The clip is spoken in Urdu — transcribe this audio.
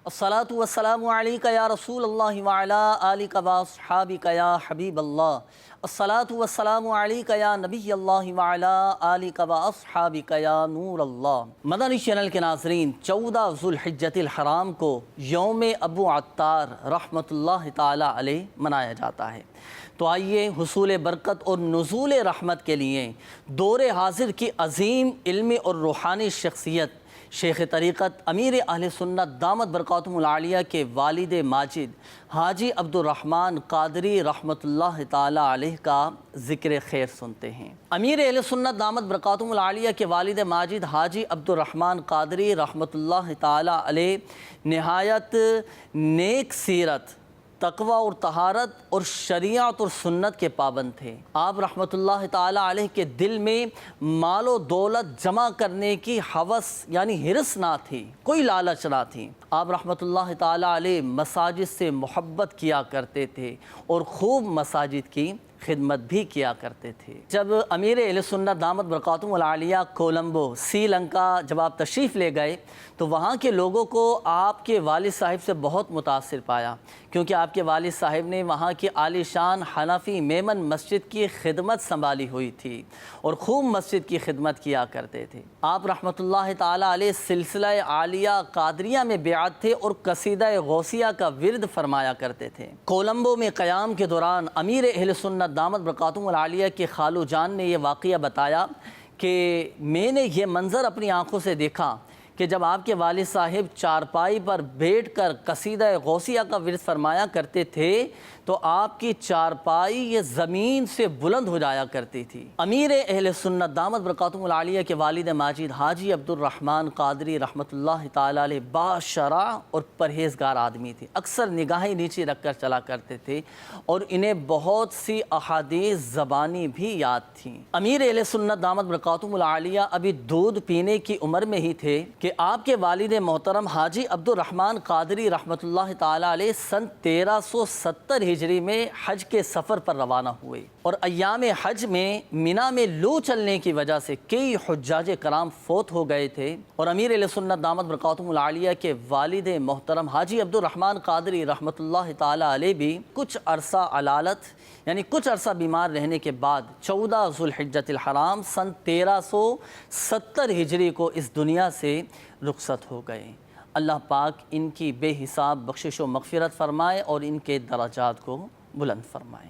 الصلاۃ والسلام علیک یا رسول اللہ وعلی آلک واصحابک یا حبیب اللہ۔ الصلاۃ والسلام علیک یا نبی اللہ وعلی آلک واصحابک یا نور اللہ۔ مدنی چینل کے ناظرین، 14 ذوالحجۃ الحرام کو یوم ابو عطار رحمۃ اللہ تعالی علیہ منایا جاتا ہے۔ تو آئیے حصول برکت اور نزول رحمت کے لیے دور حاضر کی عظیم علمی اور روحانی شخصیت شیخ طریقت امیر اہل سنت دامت برکاتہم العالیہ کے والد ماجد حاجی عبد الرحمن قادری رحمۃ اللہ تعالی علیہ کا ذکر خیر سنتے ہیں۔ امیر اہل سنت دامت برکاتہم العالیہ کے والد ماجد حاجی عبد الرحمن قادری رحمۃ اللہ تعالی علیہ نہایت نیک سیرت، تقوی اور طہارت اور شریعت اور سنت کے پابند تھے۔ آپ رحمۃ اللہ تعالی علیہ کے دل میں مال و دولت جمع کرنے کی ہوس یعنی ہرس نہ تھی، کوئی لالچ نہ تھی۔ آپ رحمۃ اللہ تعالی علیہ مساجد سے محبت کیا کرتے تھے اور خوب مساجد کی خدمت بھی کیا کرتے تھے۔ جب امیر اہل سنت دامت برکاتہم العالیہ کولمبو سری لنکا جب آپ تشریف لے گئے تو وہاں کے لوگوں کو آپ کے والد صاحب سے بہت متاثر پایا، کیونکہ آپ کے والد صاحب نے وہاں کی عالی شان حنفی میمن مسجد کی خدمت سنبھالی ہوئی تھی اور خوب مسجد کی خدمت کیا کرتے تھے۔ آپ رحمۃ اللہ تعالی علیہ سلسلہ عالیہ قادریہ میں بیعت تھے اور قصیدہ غوثیہ کا ورد فرمایا کرتے تھے۔ کولمبو میں قیام کے دوران امیر اہل سنت دامت برکاتہم العالیہ کے خالو جان نے یہ واقعہ بتایا کہ میں نے یہ منظر اپنی آنکھوں سے دیکھا کہ جب آپ کے والد صاحب چارپائی پر بیٹھ کر قصیدہ غوثیہ کا ورد فرمایا کرتے تھے تو آپ کی چارپائی یہ زمین سے بلند ہو جایا کرتی تھی۔ امیر اہل سنت دامت برکاتہم العالیہ کے والد ماجد حاجی عبد الرحمن قادری رحمۃ اللہ تعالی علیہ باشرع اور پرہیزگار آدمی تھے، اکثر نگاہیں نیچے رکھ کر چلا کرتے تھے اور انہیں بہت سی احادیث زبانی بھی یاد تھیں۔ امیر اہل سنت دامت برکاتہم العالیہ ابھی دودھ پینے کی عمر میں ہی تھے کہ آپ کے والد محترم حاجی عبد الرحمن قادری رحمۃ اللہ تعالی علیہ سن 1370 ہجری میں حج کے سفر پر روانہ ہوئے اور ایام حج میں منی میں لو چلنے کی وجہ سے کئی حجاج کرام فوت ہو گئے تھے اور امیر اہل سنت دامت برکاتہم العالیہ کے والد محترم حاجی عبد الرحمن قادری رحمۃ اللہ تعالی علیہ بھی کچھ عرصہ علالت یعنی کچھ عرصہ بیمار رہنے کے بعد 14 ذوالحجۃ الحرام سن 1370 ہجری کو اس دنیا سے رخصت ہو گئے۔ اللہ پاک ان کی بے حساب بخشش و مغفرت فرمائے اور ان کے درجات کو بلند فرمائے۔